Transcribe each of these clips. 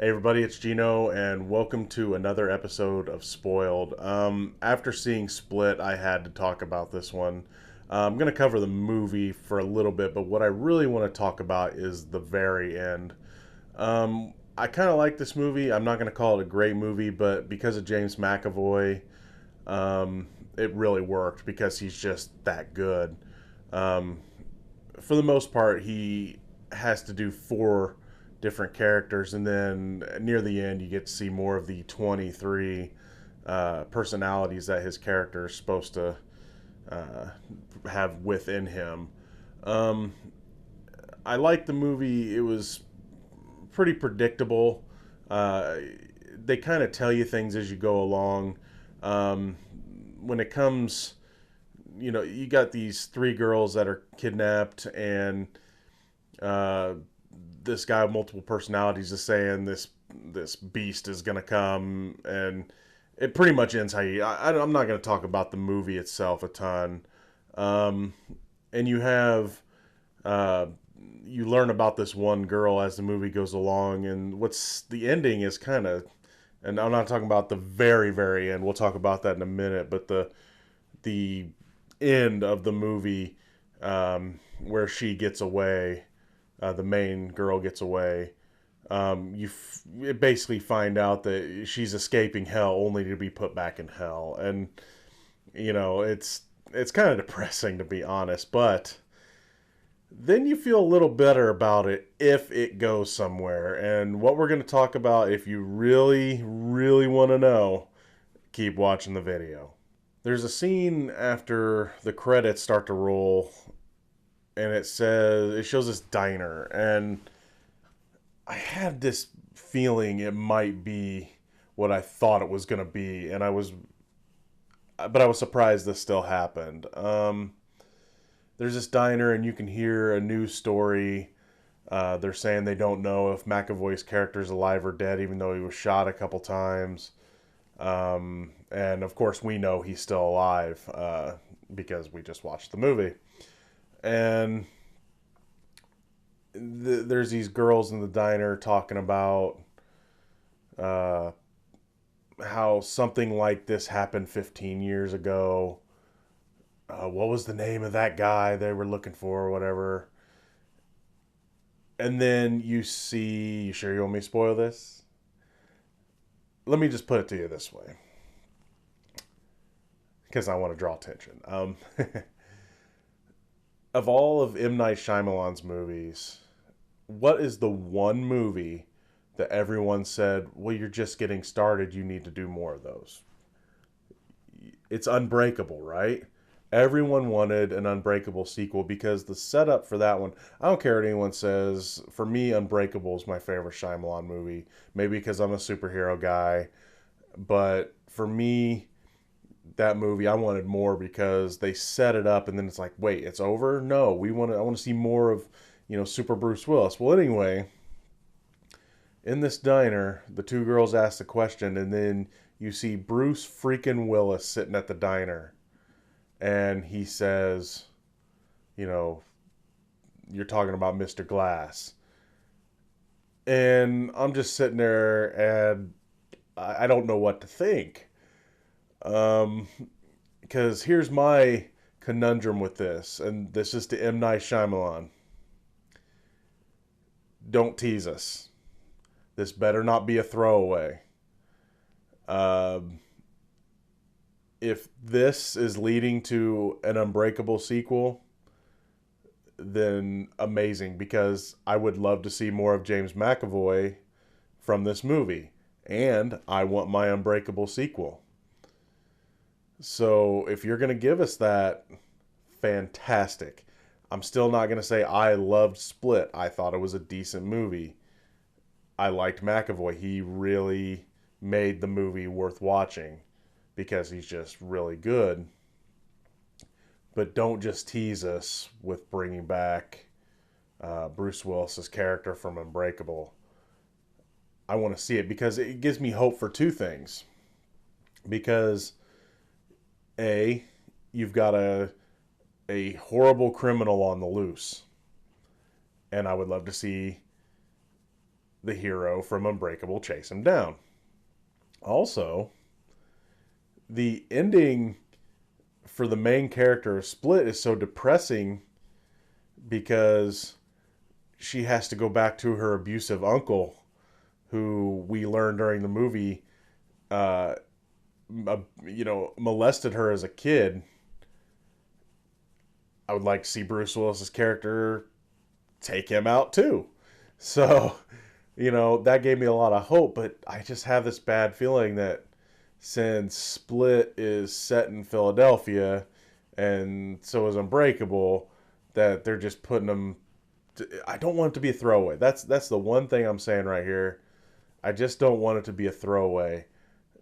Hey everybody, it's Geno, and welcome to another episode of Spoiled. After seeing Split, I had to talk about this one. I'm going to cover the movie for a little bit, but what I really want to talk about is the very end. I kind of like this movie. I'm not going to call it a great movie, but because of James McAvoy, it really worked because he's just that good. Um, for the most part, he has to do four different characters, and then near the end, you get to see more of the 23 personalities that his character is supposed to uh, have within him. Um, I liked the movie. It was pretty predictable. Uh, they kind of tell you things as you go along. Um, when it comes, you got these three girls that are kidnapped, and uh, this guy with multiple personalities is saying this beast is gonna come, and it pretty much ends how you. I'm not gonna talk about the movie itself a ton, um, and uh, you learn about this one girl as the movie goes along, and what's the ending is kind of. And I'm not talking about the very, very end. We'll talk about that in a minute. But the end of the movie, where she gets away, the main girl gets away. You basically find out that she's escaping hell only to be put back in hell, and it's kind of depressing, to be honest. But then you feel a little better about it if it goes somewhere. And what we're going to talk about, if you really, really want to know, keep watching the video. There's a scene after the credits start to roll, and it shows this diner, and I had this feeling it might be what I thought it was going to be, but I was surprised this still happened. There's this diner, and you can hear a news story. They're saying they don't know if McAvoy's character is alive or dead, even though he was shot a couple times. And of course, we know he's still alive because we just watched the movie. And there's these girls in the diner talking about uh, how something like this happened 15 years ago. What was the name of that guy they were looking for, or whatever? And then you sure you want me to spoil this? Let me just put it to you this way, because I want to draw attention. Of all of M. Night Shyamalan's movies, what is the one movie that everyone said, well, you're just getting started, you need to do more of those? It's Unbreakable, right? Everyone wanted an Unbreakable sequel because the setup for that one, I don't care what anyone says, for me, Unbreakable is my favorite Shyamalan movie. Maybe because I'm a superhero guy, but for me, that movie I wanted more because they set it up and then it's like, wait, it's over? No, I want to see more of, Super Bruce Willis. Well, anyway, in this diner, the two girls ask the question, and then you see Bruce freaking Willis sitting at the diner, and he says, you know, you're talking about Mr. Glass. And I'm just sitting there and I don't know what to think. Um, because here's my conundrum with this, and this is to M. Night Shyamalan. Don't tease us. This better not be a throwaway. Um, if this is leading to an Unbreakable sequel, then amazing, because I would love to see more of James McAvoy from this movie, and I want my Unbreakable sequel. So if you're going to give us that, fantastic. I'm still not going to say I loved Split. I thought it was a decent movie. I liked McAvoy. He really made the movie worth watching because he's just really good. But don't just tease us with bringing back Bruce Willis's character from Unbreakable. I want to see it because it gives me hope for two things. Because A, you've got a horrible criminal on the loose, and I would love to see the hero from Unbreakable chase him down. Also, the ending for the main character of Split is so depressing because she has to go back to her abusive uncle, who we learned during the movie, uh, molested her as a kid. I would like to see Bruce Willis's character take him out too. So, that gave me a lot of hope, but I just have this bad feeling that since Split is set in Philadelphia and so is Unbreakable, that they're just putting them. I don't want it to be a throwaway. That's the one thing I'm saying right here. I just don't want it to be a throwaway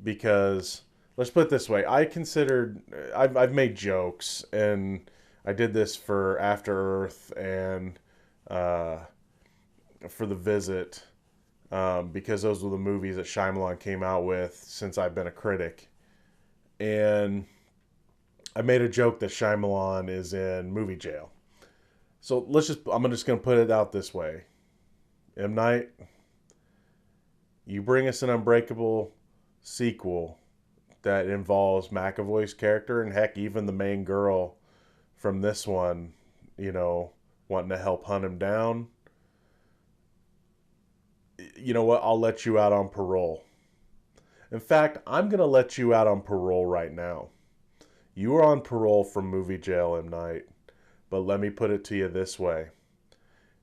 because let's put it this way. I've made jokes, and I did this for After Earth and uh, for The Visit, because those were the movies that Shyamalan came out with since I've been a critic. And I made a joke that Shyamalan is in movie jail. So I'm just going to put it out this way. M. Night, you bring us an Unbreakable sequel that involves McAvoy's character, and heck, even the main girl from this one, wanting to help hunt him down. You know what? I'll let you out on parole. In fact, I'm going to let you out on parole right now. You are on parole from movie jail, M. Night. But let me put it to you this way.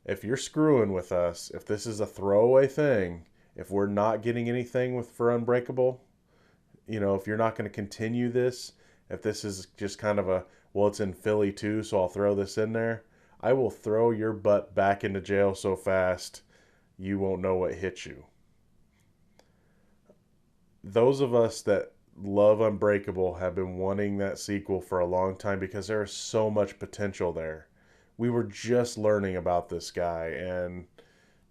If you're screwing with us, if this is a throwaway thing, if we're not getting anything for Unbreakable, if you're not going to continue this, if this is just kind of it's in Philly too, so I'll throw this in there, I will throw your butt back into jail so fast you won't know what hit you. Those of us that love Unbreakable have been wanting that sequel for a long time because there is so much potential there. We were just learning about this guy, and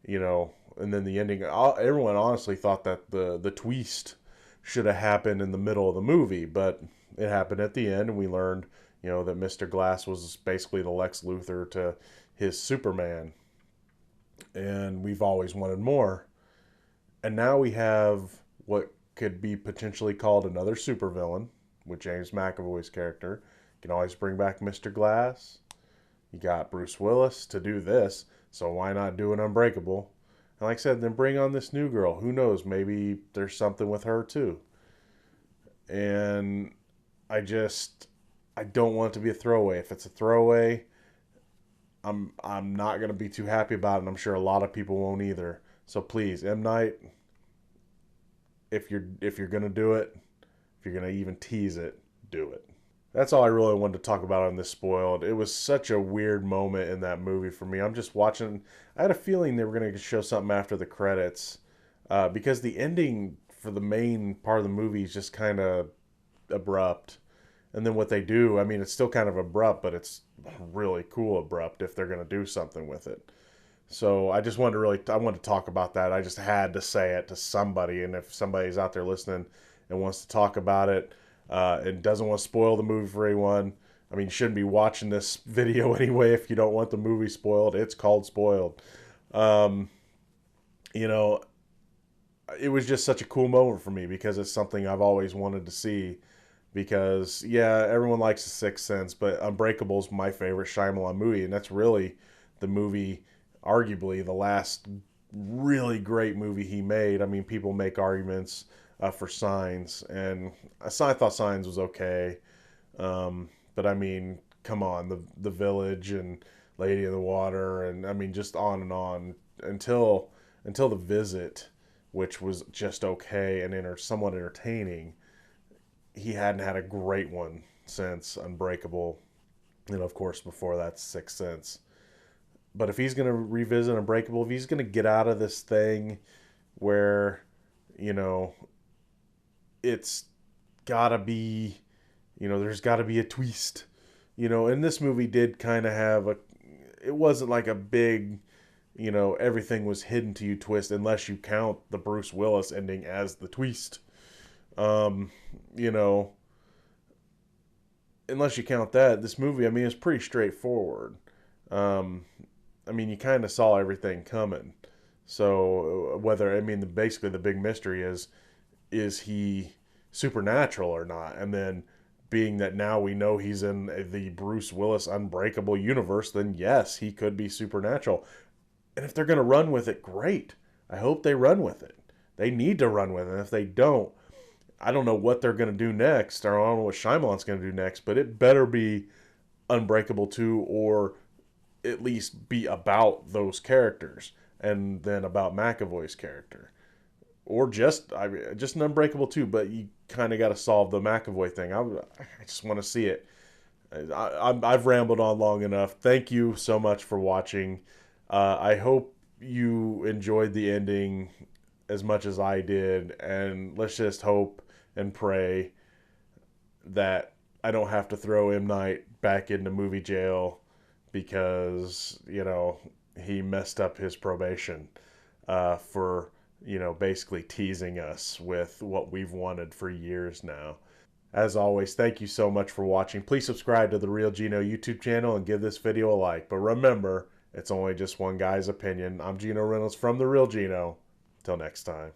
and then the ending. Everyone honestly thought that the twist should have happened in the middle of the movie, but it happened at the end, and we learned, that Mr. Glass was basically the Lex Luthor to his Superman, and we've always wanted more. And now we have what could be potentially called another supervillain with James McAvoy's character. You can always bring back Mr. Glass. You got Bruce Willis to do this, so why not do an Unbreakable? And like I said, then bring on this new girl. Who knows? Maybe there's something with her too. And I don't want it to be a throwaway. If it's a throwaway, I'm not gonna be too happy about it, and I'm sure a lot of people won't either. So please, M. Night, if you're gonna do it, if you're gonna even tease it, do it. That's all I really wanted to talk about on this Spoiled. It was such a weird moment in that movie for me. I'm just watching. I had a feeling they were going to show something after the credits, because the ending for the main part of the movie is just kind of abrupt. And then what they do, I mean, it's still kind of abrupt, but it's really cool abrupt if they're going to do something with it. So I wanted to talk about that. I just had to say it to somebody. And if somebody's out there listening and wants to talk about it, and doesn't want to spoil the movie for anyone, I mean, you shouldn't be watching this video anyway if you don't want the movie spoiled. It's called Spoiled. It was just such a cool moment for me because it's something I've always wanted to see. Because, yeah, everyone likes The Sixth Sense, but Unbreakable's my favorite Shyamalan movie, and that's really the movie, arguably, the last really great movie he made. I mean, people make arguments for Signs, and I thought Signs was okay. But I mean, come on, the Village and Lady in the Water, and I mean, just on and on until The Visit, which was just okay and somewhat entertaining. He hadn't had a great one since Unbreakable, and of course before that, Sixth Sense. But if he's going to revisit Unbreakable, if he's going to get out of this thing where, it's gotta be, there's gotta be a twist, and this movie did kind of have it wasn't like a big, everything was hidden to you twist, unless you count the Bruce Willis ending as the twist. Unless you count that, this movie, I mean, it's pretty straightforward. I mean, you kind of saw everything coming. So whether, I mean, basically the big mystery is he supernatural or not? And then being that now we know he's in the Bruce Willis Unbreakable universe, then yes, he could be supernatural. And if they're going to run with it, great. I hope they run with it. They need to run with it. And if they don't, I don't know what they're going to do next, or I don't know what Shyamalan's going to do next, but it better be Unbreakable 2, or at least be about those characters and then about McAvoy's character. Or just an Unbreakable 2, but you kind of got to solve the McAvoy thing. I just want to see it. I've rambled on long enough. Thank you so much for watching. I hope you enjoyed the ending as much as I did, and let's just hope and pray that I don't have to throw M. Night back into movie jail because, he messed up his probation for, basically teasing us with what we've wanted for years now. As always, thank you so much for watching. Please subscribe to the Real Geno YouTube channel and give this video a like. But remember, it's only just one guy's opinion. I'm Geno Reynolds from The Real Geno. Till next time.